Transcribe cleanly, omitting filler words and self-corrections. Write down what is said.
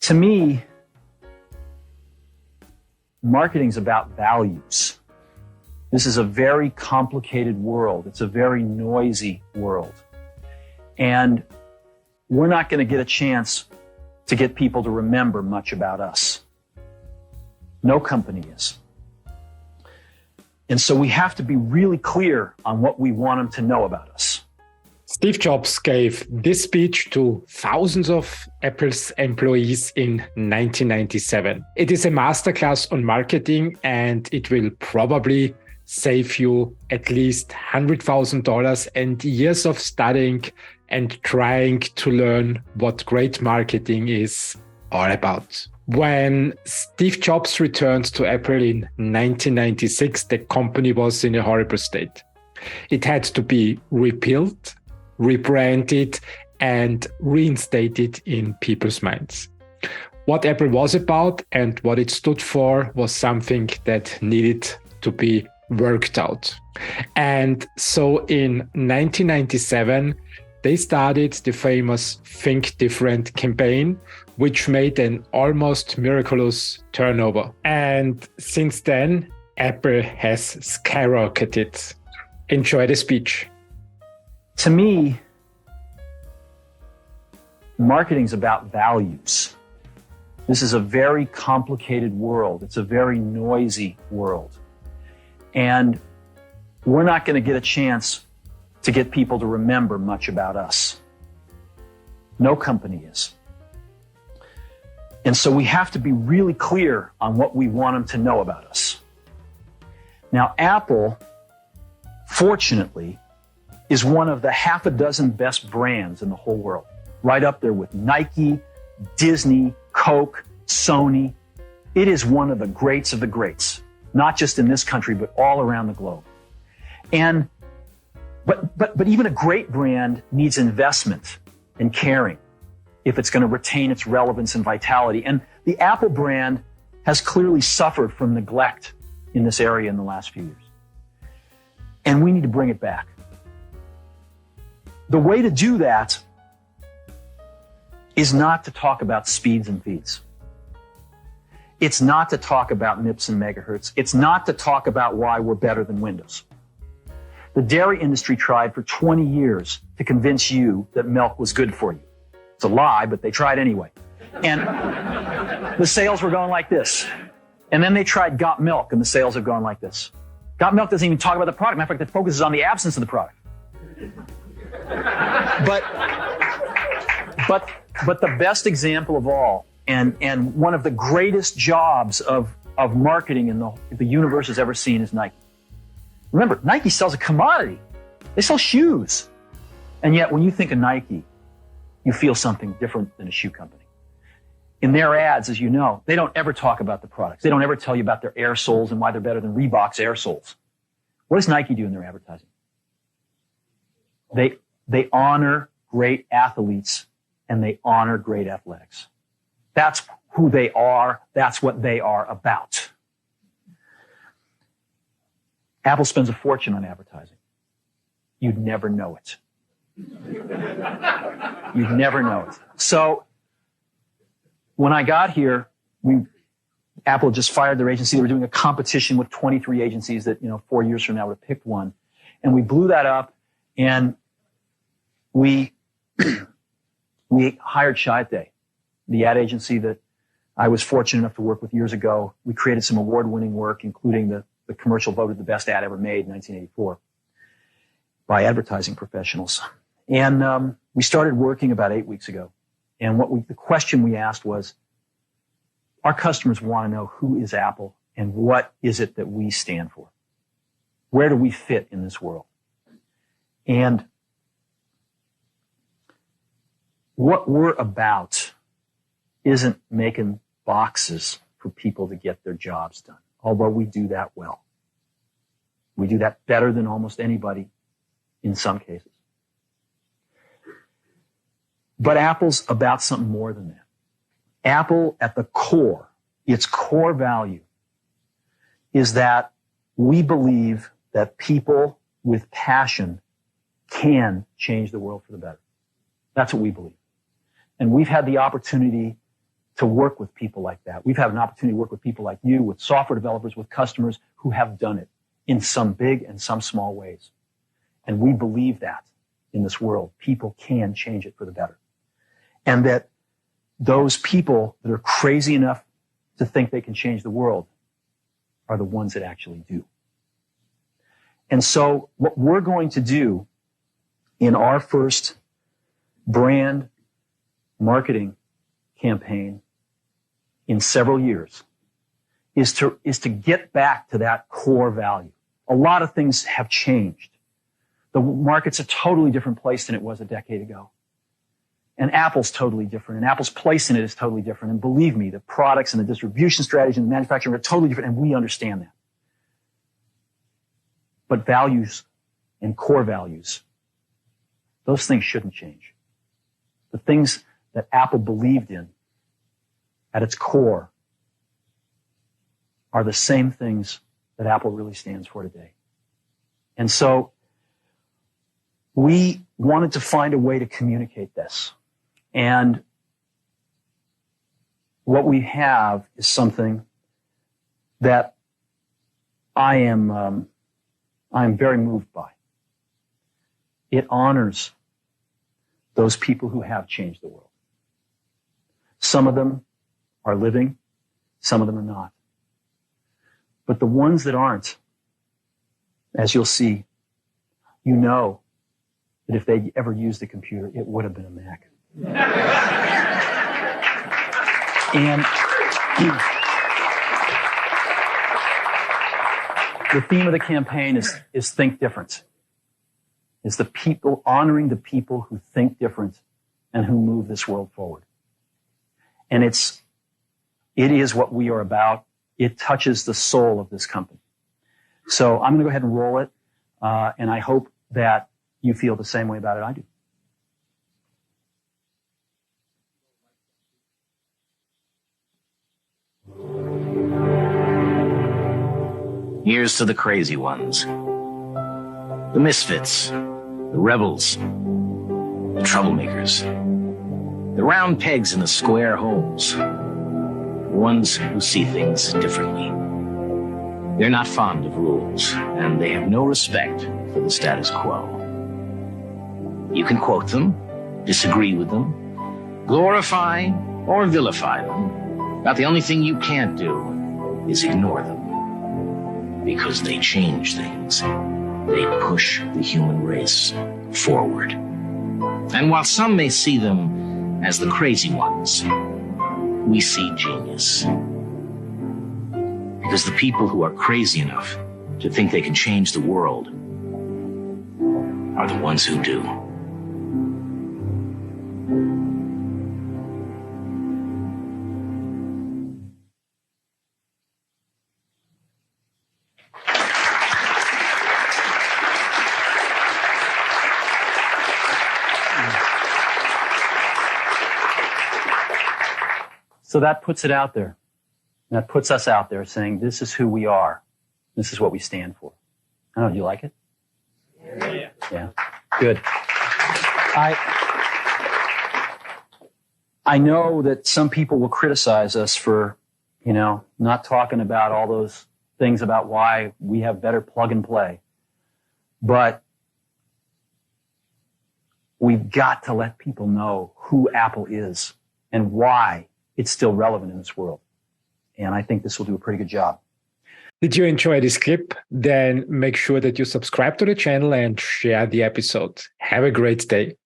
To me, marketing's about values. This is a very complicated world. It's a very noisy world. And we're not going to get a chance to get people to remember much about us. No company is. And so we have to be really clear on what we want them to know about us. Steve Jobs gave this speech to thousands of Apple's employees in 1997. It is a masterclass on marketing, and it will probably save you at least $100,000 and years of studying and trying to learn what great marketing is all about. When Steve Jobs returned to Apple in 1996, the company was in a horrible state. It had to be rebuilt, rebranded, and reinstated in people's minds. What Apple was about and what it stood for was something that needed to be worked out. And so in 1997, they started the famous Think Different campaign, which made an almost miraculous turnover. And since then, Apple has skyrocketed. Enjoy the speech. To me, marketing's about values. This is a very complicated world. It's a very noisy world. And we're not going to get a chance to get people to remember much about us. No company is. And so we have to be really clear on what we want them to know about us. Now, Apple, fortunately, is one of the half a dozen best brands in the whole world. Right up there with Nike, Disney, Coke, Sony. It is one of the greats of the greats, not just in this country, but all around the globe. And but even a great brand needs investment and caring if it's going to retain its relevance and vitality. And the Apple brand has clearly suffered from neglect in this area in the last few years. And we need to bring it back. The way to do that is not to talk about speeds and feeds. It's not to talk about MIPS and megahertz. It's not to talk about why we're better than Windows. The dairy industry tried for 20 years to convince you that milk was good for you. It's a lie, but they tried anyway. And the sales were going like this. And then they tried Got Milk, and the sales have gone like this. Got Milk doesn't even talk about the product. Matter of fact, it focuses on the absence of the product. But the best example of all, and one of the greatest jobs of marketing in the universe has ever seen is Nike. Remember, Nike sells a commodity. They sell shoes. And yet, when you think of Nike, you feel something different than a shoe company. In their ads, as you know, they don't ever talk about the products. They don't ever tell you about their air soles and why they're better than Reebok's air soles. What does Nike do in their advertising? They honor great athletes and they honor great athletics. That's who they are. That's what they are about. Apple spends a fortune on advertising. You'd never know it. You'd never know it. So when I got here, Apple just fired their agency. They were doing a competition with 23 agencies that, 4 years from now would have picked one. And we blew that up, and we hired Chiat, the ad agency that I was fortunate enough to work with years ago. We created some award-winning work, including the commercial voted the best ad ever made in 1984 by advertising professionals. And we started working about 8 weeks ago. And the question we asked was, our customers want to know who is Apple and what is it that we stand for? Where do we fit in this world? And what we're about isn't making boxes for people to get their jobs done, although we do that well. We do that better than almost anybody in some cases. But Apple's about something more than that. Apple, at the core, its core value is that we believe that people with passion can change the world for the better. That's what we believe. And we've had the opportunity to work with people like that. We've had an opportunity to work with people like you, with software developers, with customers who have done it in some big and some small ways. And we believe that in this world, people can change it for the better. And that those people that are crazy enough to think they can change the world are the ones that actually do. And so what we're going to do in our first brand marketing campaign in several years is to get back to that core value. A lot of things have changed. The market's a totally different place than it was a decade ago. And Apple's totally different, and Apple's place in it is totally different. And believe me, the products and the distribution strategy and the manufacturing are totally different, and we understand that. But values and core values, those things shouldn't change. The things that Apple believed in at its core are the same things that Apple really stands for today. And so we wanted to find a way to communicate this. And what we have is something that I am very moved by. It honors those people who have changed the world. Some of them are living, some of them are not. But the ones that aren't, as you'll see, you know that if they ever used a computer, it would have been a Mac. And the theme of the campaign is think different. Is the people, honoring the people who think different and who move this world forward. And it is what we are about. It touches the soul of this company. So I'm going to go ahead and roll it. And I hope that you feel the same way about it I do. Here's to the crazy ones, the misfits, the rebels, the troublemakers, the round pegs in the square holes, the ones who see things differently. They're not fond of rules, and they have no respect for the status quo. You can quote them, disagree with them, glorify or vilify them, but the only thing you can't do is ignore them. Because they change things. They push the human race forward. And while some may see them as the crazy ones, we see genius. Because the people who are crazy enough to think they can change the world are the ones who do. So that puts it out there. That puts us out there saying, this is who we are. This is what we stand for. I don't know, do you like it? Yeah. Good. I know that some people will criticize us for, not talking about all those things about why we have better plug and play. But we've got to let people know who Apple is and why it's still relevant in this world. And I think this will do a pretty good job. Did you enjoy this clip? Then make sure that you subscribe to the channel and share the episode. Have a great day.